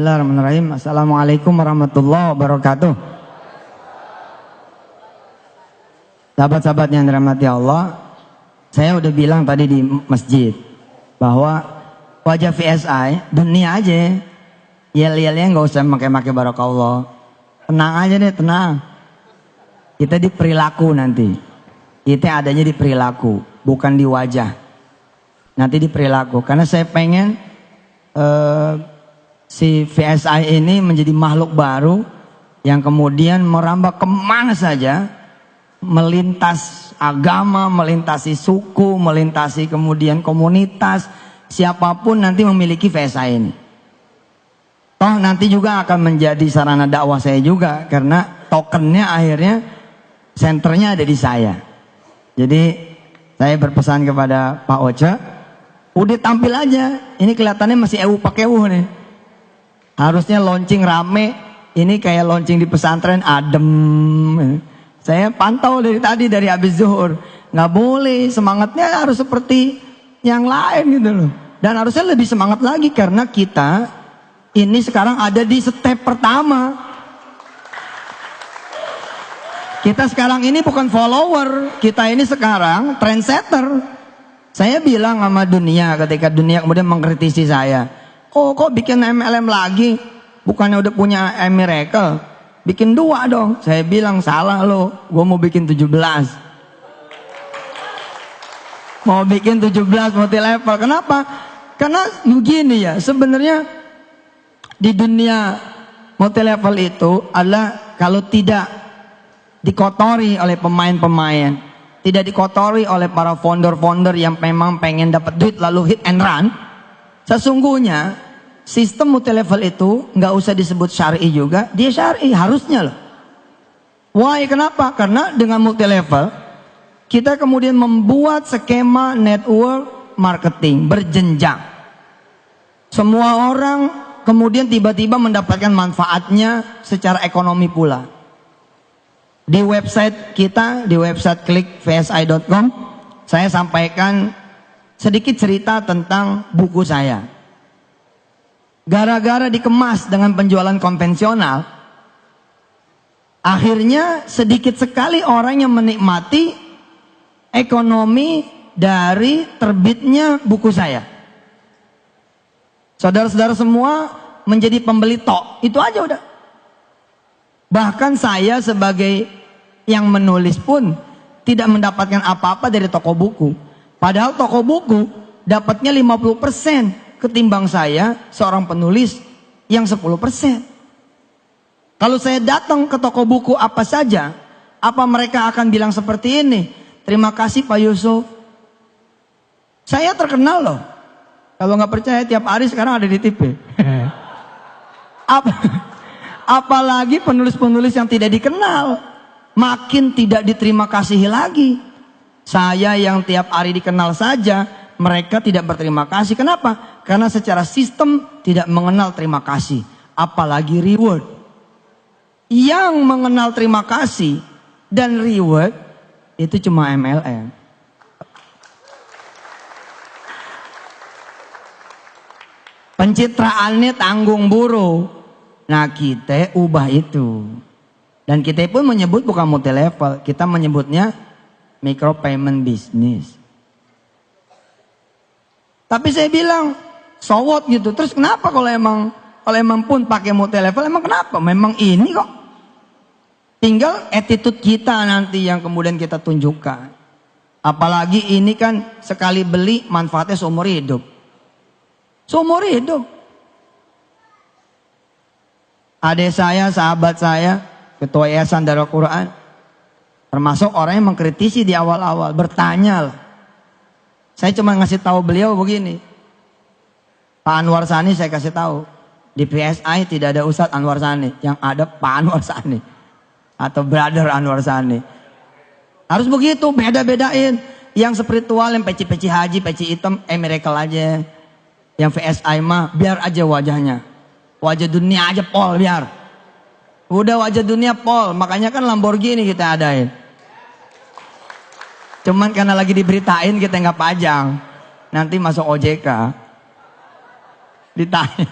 Bismillahirrahmanirrahim. Assalamualaikum warahmatullahi wabarakatuh. Sahabat-sahabat yang dirahmati Allah, saya udah bilang tadi di masjid bahwa wajah VSI dunia aja, yel-yelnya nggak usah pakai barakallah. Tenang aja deh, tenang. Kita di perilaku nanti. Kita adanya di perilaku, bukan di wajah. Nanti di perilaku. Karena saya pengen si VSI ini menjadi makhluk baru yang kemudian merambah kemana saja, melintas agama, melintasi suku, melintasi kemudian komunitas, siapapun nanti memiliki VSI ini. Toh nanti juga akan menjadi sarana dakwah saya juga, karena tokennya akhirnya senternya ada di saya. Jadi saya berpesan kepada Pak Oce, udah tampil aja, ini kelihatannya masih ewu pakai ewu nih. Harusnya launching rame, ini kayak launching di pesantren adem. Saya pantau dari tadi, dari habis zuhur. Nggak boleh, semangatnya harus seperti yang lain gitu loh. Dan harusnya lebih semangat lagi karena kita ini sekarang ada di step pertama. Kita sekarang ini bukan follower, kita ini sekarang trendsetter. Saya bilang sama dunia ketika dunia kemudian mengkritisi saya. Oh kok bikin MLM lagi? Bukannya udah punya Miracle? Bikin 2 dong. Saya bilang salah lo, gue mau bikin 17. Mau bikin 17 multi level. Kenapa? Karena begini ya, sebenarnya di dunia multi level itu adalah kalau tidak dikotori oleh pemain-pemain, tidak dikotori oleh para founder-founder yang memang pengen dapat duit lalu hit and run, sesungguhnya sistem multi level itu nggak usah disebut syar'i juga, dia syar'i harusnya loh. Why? Kenapa? Karena dengan multi level kita kemudian membuat skema network marketing berjenjang. Semua orang kemudian tiba-tiba mendapatkan manfaatnya secara ekonomi pula. Di website kita, di website klikvsi.com, saya sampaikan sedikit cerita tentang buku saya. Gara-gara dikemas dengan penjualan konvensional, akhirnya sedikit sekali orang yang menikmati ekonomi dari terbitnya buku saya. Saudara-saudara semua menjadi pembeli tok, itu aja udah. Bahkan saya sebagai yang menulis pun tidak mendapatkan apa-apa dari toko buku. Padahal toko buku dapatnya 50% ketimbang saya seorang penulis yang 10%. Kalau saya datang ke toko buku apa saja, apa mereka akan bilang seperti ini? Terima kasih Pak Yusuf. Saya terkenal loh. Kalau nggak percaya tiap hari sekarang ada di TV. Apalagi penulis-penulis yang tidak dikenal, makin tidak diterima kasihi lagi. Saya yang tiap hari dikenal saja, mereka tidak berterima kasih. Kenapa? Karena secara sistem tidak mengenal terima kasih, apalagi reward. Yang mengenal terima kasih dan reward itu cuma MLM. Pencitraannya tanggung buruh. Nah kita ubah itu. Dan kita pun menyebut bukan multi level, kita menyebutnya micro payment business. Tapi saya bilang, so what gitu. Terus kenapa kalau emang pun pakai multi level, emang kenapa? Memang ini kok. Tinggal attitude kita nanti yang kemudian kita tunjukkan. Apalagi ini kan sekali beli manfaatnya seumur hidup. Seumur hidup. Adik saya, sahabat saya, Ketua Yayasan Darul Quran, termasuk orang yang mengkritisi di awal-awal, bertanya lah. Saya cuma ngasih tahu beliau begini, Pak Anwar Sani saya kasih tahu, di PSI tidak ada Ustadz Anwar Sani, yang ada Pak Anwar Sani atau Brother Anwar Sani. Harus begitu, beda-bedain. Yang spiritual, yang peci-peci haji, peci hitam, miracle aja. Yang VSI mah biar aja wajahnya, wajah dunia aja pol biar. Udah wajah dunia pol, makanya kan Lamborghini kita adain. Cuman karena lagi diberitain kita nggak pajang. Nanti masuk OJK. Ditanya.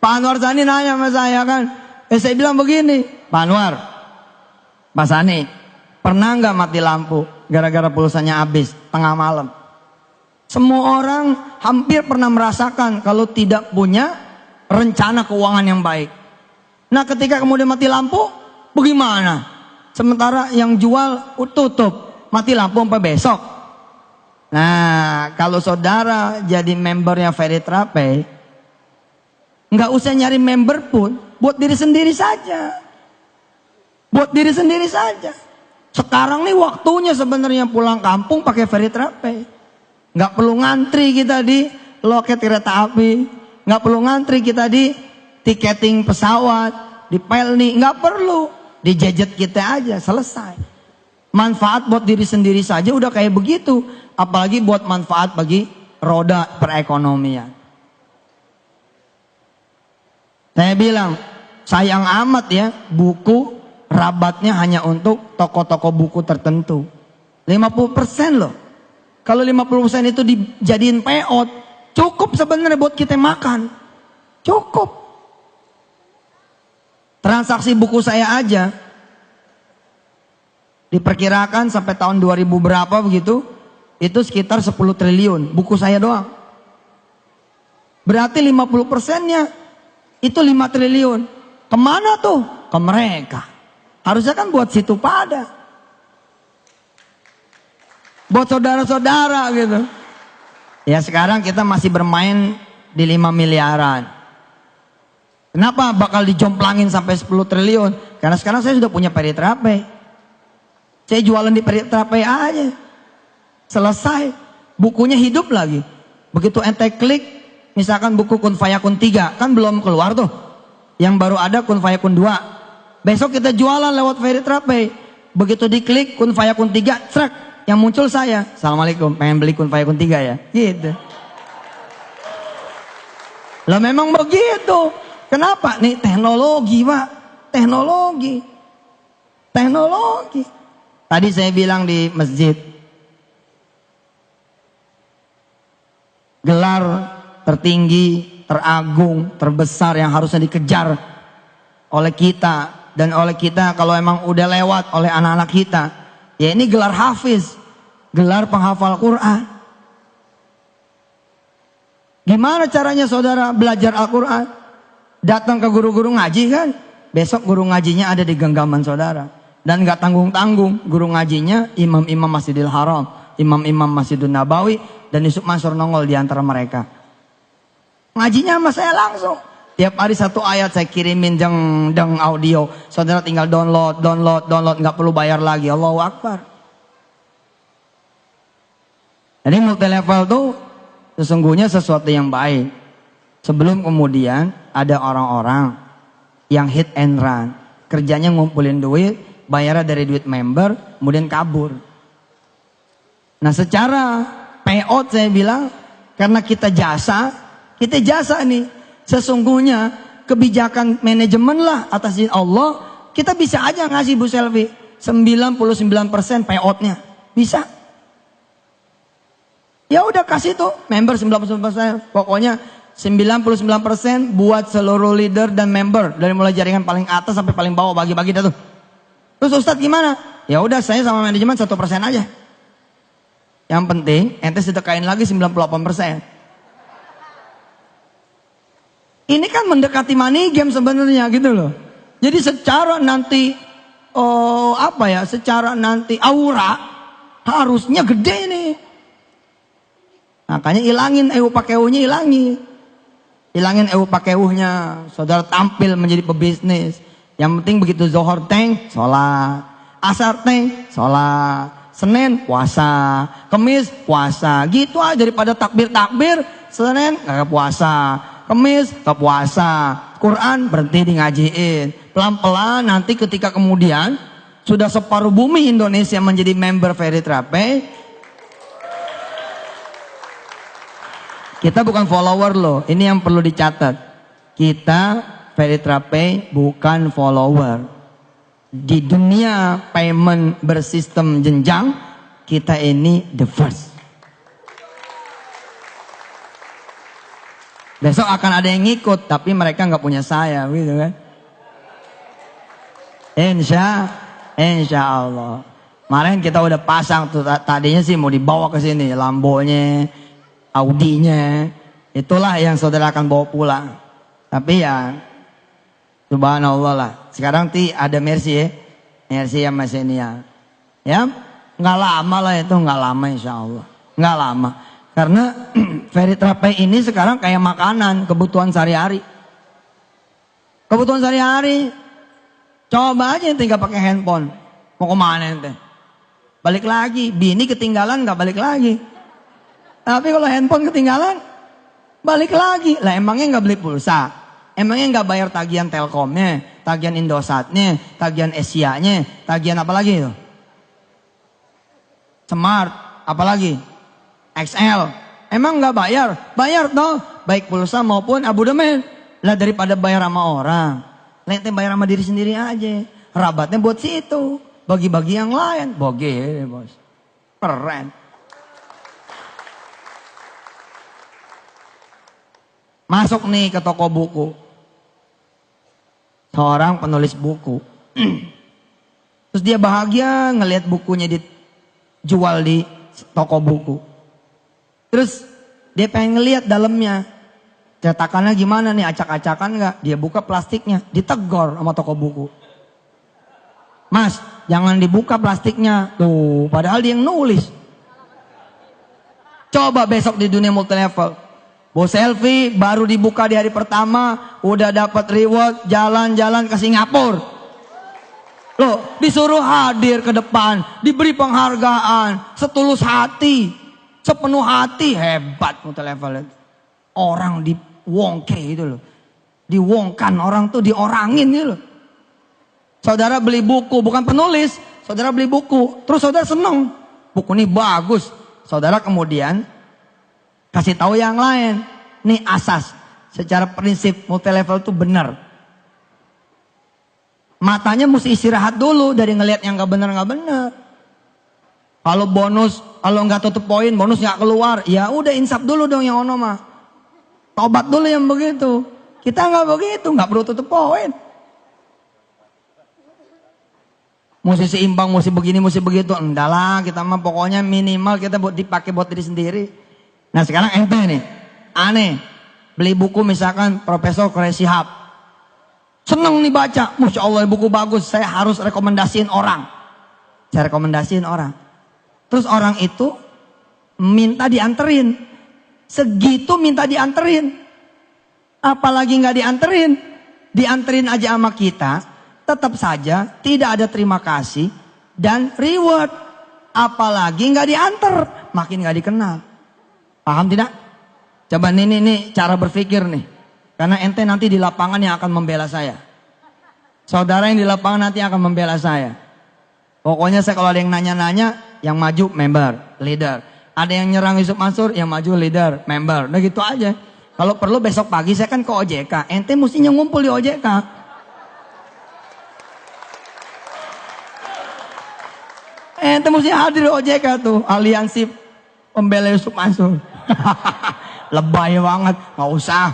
Pak Anwar Sani nanya sama saya kan. Saya bilang begini, Pak Anwar, Pak Sani, pernah nggak mati lampu gara-gara pulsanya habis tengah malam? Semua orang hampir pernah merasakan kalau tidak punya rencana keuangan yang baik. Nah ketika kemudian mati lampu, bagaimana? Sementara yang jual tutup, mati lampu sampai besok. Nah kalau saudara jadi membernya Feritrape, nggak usah nyari member pun, buat diri sendiri saja. Buat diri sendiri saja. Sekarang nih waktunya sebenarnya pulang kampung pakai Feritrape. Nggak perlu ngantri kita di loket kereta api, nggak perlu ngantri kita di tiketing pesawat, di Pelni, nggak perlu, di gadget kita aja selesai. Manfaat buat diri sendiri saja udah kayak begitu, apalagi buat manfaat bagi roda perekonomian. Saya bilang sayang amat ya buku rabatnya hanya untuk toko-toko buku tertentu. 50% loh. Kalau 50% itu dijadiin peot, cukup sebenarnya buat kita makan. Cukup. Transaksi buku saya aja diperkirakan sampai tahun 2000 berapa begitu, itu sekitar 10 triliun buku saya doang. Berarti 50%-nya itu 5 triliun. Kemana tuh? Ke mereka. Harusnya kan buat situ pada. Buat saudara-saudara gitu. Ya sekarang kita masih bermain di 5 miliaran. Kenapa bakal dijomplangin sampai 10 triliun? Karena sekarang saya sudah punya Feritrape. Saya jualan di Feritrape aja. Selesai. Bukunya hidup lagi. Begitu ente klik, misalkan buku Kun Fayakun 3, kan belum keluar tuh. Yang baru ada Kun Fayakun 2. Besok kita jualan lewat Feritrape. Begitu diklik Kun Fayakun 3, srek. Yang muncul saya, Assalamualaikum, pengen beli Kun Fayakun 3 ya? Gitu. Lah memang begitu. Kenapa? Nih teknologi Pak. Teknologi. Teknologi. Tadi saya bilang di masjid. Gelar tertinggi, teragung, terbesar yang harusnya dikejar oleh kita. Dan oleh kita kalau emang udah lewat oleh anak-anak kita. Ya ini gelar hafiz, gelar penghafal Quran. Gimana caranya saudara belajar Al-Quran? Datang ke guru-guru ngaji kan? Besok guru ngajinya ada di genggaman saudara. Dan gak tanggung-tanggung, guru ngajinya imam-imam Masjidil Haram, imam-imam Masjidun Nabawi, dan Yusuf Mansur nongol di antara mereka. Ngajinya sama saya langsung. Tiap hari 1 ayat saya kirimin deng audio. Saudara tinggal download. Nggak perlu bayar lagi. Allahu Akbar. Jadi multi level tuh sesungguhnya sesuatu yang baik. Sebelum kemudian ada orang-orang yang hit and run. Kerjanya ngumpulin duit, bayarnya dari duit member, kemudian kabur. Nah secara payout saya bilang, karena kita jasa nih. Sesungguhnya kebijakan manajemen lah atas izin Allah, kita bisa aja ngasih Bu Selvi 99% payoutnya. Bisa. Ya udah kasih tuh member 99%. Pokoknya 99% buat seluruh leader dan member. Dari mulai jaringan paling atas sampai paling bawah, bagi-bagi dah tuh. Terus Ustadz gimana? Ya udah saya sama manajemen 1% aja. Yang penting ente sedekain lagi 98%. Ini kan mendekati money game sebenarnya gitu loh. Jadi secara nanti secara nanti aura harusnya gede nih. Makanya ilangin pakeuhnya, ilangin pakeuhnya. Saudara tampil menjadi pebisnis. Yang penting begitu Zohor teng, sholat. Asar teng, sholat. Senin puasa, Kemis puasa. Gitu aja daripada takbir, Senin nggak puasa. Kemis ke puasa, Quran berhenti di ngajiin. Pelan-pelan nanti ketika kemudian sudah separuh bumi Indonesia menjadi member Feritrape, kita bukan follower loh. Ini yang perlu dicatat. Kita Feritrape bukan follower. Di dunia payment bersistem jenjang, kita ini the first. Besok akan ada yang ngikut, tapi mereka nggak punya saya, gitu kan? Insya Allah. Kemarin kita udah pasang tuh, tadinya sih mau dibawa ke sini, Lambonya, Audinya, itulah yang saudara akan bawa pulang. Tapi ya, subhanallah lah. Sekarang ada Mercy ya, Mercy sama Xenia. Ya, nggak lama lah itu, nggak lama insya Allah, nggak lama. Karena Feritrape ini sekarang kayak makanan, kebutuhan sehari-hari. Kebutuhan sehari-hari. Coba aja tinggal pakai handphone. Mau kemana ente? Balik lagi. Bini ketinggalan nggak balik lagi. Tapi kalau handphone ketinggalan, balik lagi. Lah emangnya nggak beli pulsa? Emangnya nggak bayar tagihan Telkomnya, tagihan Indosatnya, tagihan Asia-nya, tagihan apa lagi itu? Smart, apa lagi? XL. Emang nggak bayar? Bayar toh, baik pulsa maupun abodemen. Lah daripada bayar sama orang, nanti bayar sama diri sendiri aja. Rabatnya buat situ, bagi-bagi yang lain. Boge, bos. Keren. Masuk nih ke toko buku. Seorang penulis buku. Terus dia bahagia ngelihat bukunya dijual di toko buku. Terus dia pengen ngelihat dalamnya. Cetakannya gimana nih, acak-acakan nggak? Dia buka plastiknya, ditegor sama toko buku. Mas, jangan dibuka plastiknya. Tuh, padahal dia yang nulis. Coba besok di dunia multilevel. Bos selfie baru dibuka di hari pertama, udah dapat reward, jalan-jalan ke Singapura. Loh, disuruh hadir ke depan, diberi penghargaan, setulus hati, sepenuh hati. Hebat multilevel itu. Orang diwongke itu loh. Diwongkan, orang tuh diorangin gitu loh. Saudara beli buku, bukan penulis, saudara beli buku, terus saudara seneng, buku ini bagus. Saudara kemudian kasih tahu yang lain. Nih asas, secara prinsip multilevel itu benar. Matanya mesti istirahat dulu dari ngelihat yang gak benar. Kalau bonus, kalau nggak tutup poin, bonus nggak keluar, ya udah insaf dulu dong yang ono mah. Tobat dulu yang begitu. Kita nggak begitu, nggak perlu tutup poin. Mesti seimbang, mesti begini, mesti begitu. Enggak lah, kita mah pokoknya minimal kita buat dipakai buat diri sendiri. Nah sekarang ente nih, aneh, beli buku misalkan Profesor Quraish Shihab. Seneng nih baca, Masya Allah buku bagus, saya harus rekomendasiin orang. Saya rekomendasiin orang. Terus orang itu minta dianterin. Segitu minta dianterin. Apalagi nggak dianterin. Dianterin aja sama kita, tetap saja tidak ada terima kasih dan reward. Apalagi nggak dianter, makin nggak dikenal. Paham tidak? Coba nih cara berpikir nih. Karena ente nanti di lapangan yang akan membela saya. Saudara yang di lapangan nanti akan membela saya. Pokoknya saya kalau ada yang nanya-nanya, yang maju member, leader. Ada yang nyerang Yusuf Mansur, yang maju leader, member. Nah gitu aja. Kalau perlu besok pagi saya kan ke OJK. Ente mestinya ngumpul di OJK. Ente mesti hadir di OJK tuh. Aliansi pembela Yusuf Mansur. Lebay banget. Gak usah.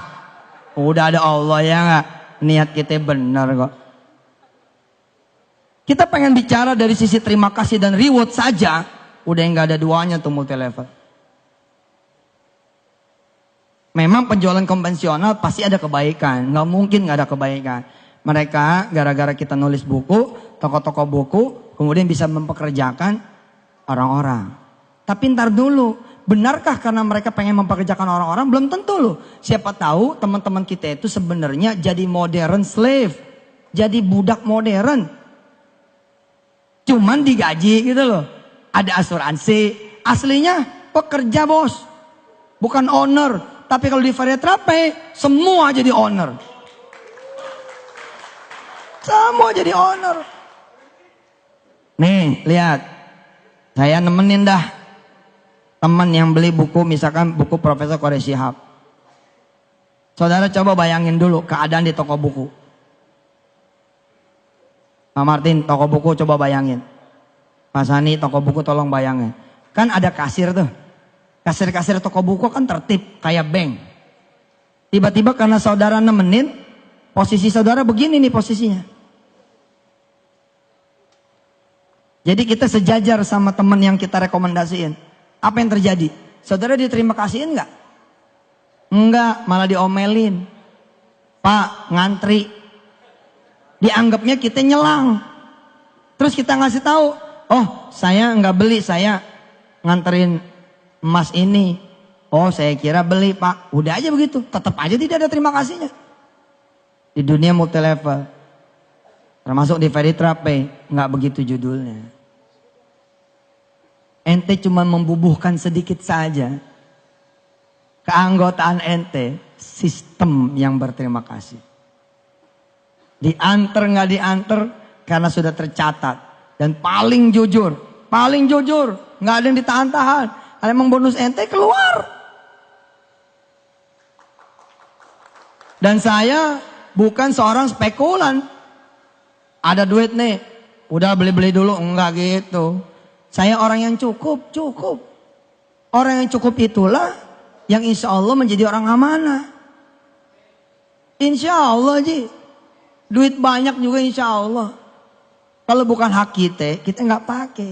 Udah ada Allah ya gak? Niat kita benar kok. Kita pengen bicara dari sisi terima kasih dan reward saja. Udah gak ada duanya tuh multilevel. Memang penjualan konvensional pasti ada kebaikan. Gak mungkin gak ada kebaikan. Mereka gara-gara kita nulis buku, toko-toko buku, kemudian bisa mempekerjakan orang-orang. Tapi ntar dulu, benarkah karena mereka pengen mempekerjakan orang-orang? Belum tentu loh. Siapa tahu teman-teman kita itu sebenarnya jadi modern slave. Jadi budak modern. Cuman digaji gitu loh. Ada asuransi. Aslinya pekerja bos. Bukan owner. Tapi kalau di Feritrape, semua jadi owner. Semua jadi owner. Nih, lihat. Saya nemenin dah. Teman yang beli buku, misalkan buku Profesor Quraish Shihab. Saudara coba bayangin dulu keadaan di toko buku. Pak Martin, toko buku coba bayangin. Pak Sani, toko buku tolong bayangin. Kan ada kasir tuh. Kasir-kasir toko buku kan tertib kayak bank. Tiba-tiba karena saudara nemenin, posisi saudara begini nih posisinya. Jadi kita sejajar sama teman yang kita rekomendasiin. Apa yang terjadi? Saudara diterima kasihin nggak? Enggak, malah diomelin. Pak, ngantri. Dianggapnya kita nyelang. Terus kita ngasih tahu, oh saya nggak beli, saya nganterin emas ini. Oh saya kira beli Pak. Udah aja begitu, tetap aja tidak ada terima kasihnya. Di dunia multi level, termasuk di Veritrape, nggak begitu judulnya. Ente cuma membubuhkan sedikit saja keanggotaan ente, sistem yang berterima kasih. Diantar nggak diantar karena sudah tercatat. Dan paling jujur, nggak ada yang ditahan-tahan. Kalau emang bonus ente keluar. Dan saya bukan seorang spekulan. Ada duit nih, udah beli-beli dulu, enggak gitu. Saya orang yang cukup. Orang yang cukup itulah yang insya Allah menjadi orang amanah. Insya Allah Ji. Duit banyak juga insya Allah. Kalau bukan hak kita nggak pakai.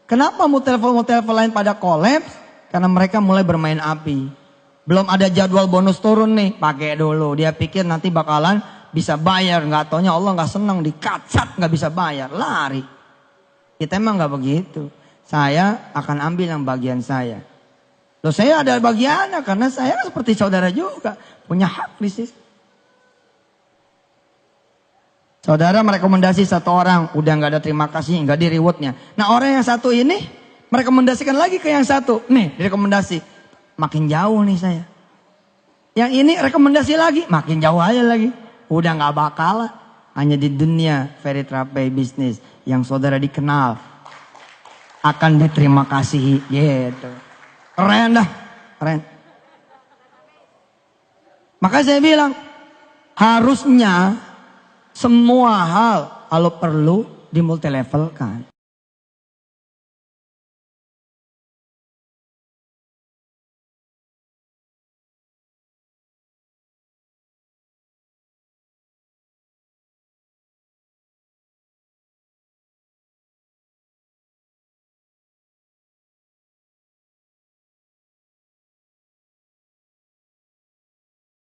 Kenapa multi-level lain pada kolaps? Karena mereka mulai bermain api. Belum ada jadwal bonus turun nih, pakai dulu. Dia pikir nanti bakalan bisa bayar. Nggak taunya Allah nggak senang, dikacat nggak bisa bayar, lari. Kita emang nggak begitu. Saya akan ambil yang bagian saya. Loh saya ada bagiannya karena saya seperti saudara juga. Punya hak di situ. Saudara merekomendasi satu orang, udah nggak ada terima kasih, nggak di rewardnya. Nah orang yang satu ini merekomendasikan lagi ke yang satu. Nih direkomendasi, makin jauh nih saya. Yang ini rekomendasi lagi, makin jauh aja lagi. Udah nggak bakal. Hanya di dunia Veritrape bisnis yang saudara dikenal akan diterima kasih gitu. Keren dah, keren. Maka saya bilang harusnya semua hal kalau perlu dimultilevelkan.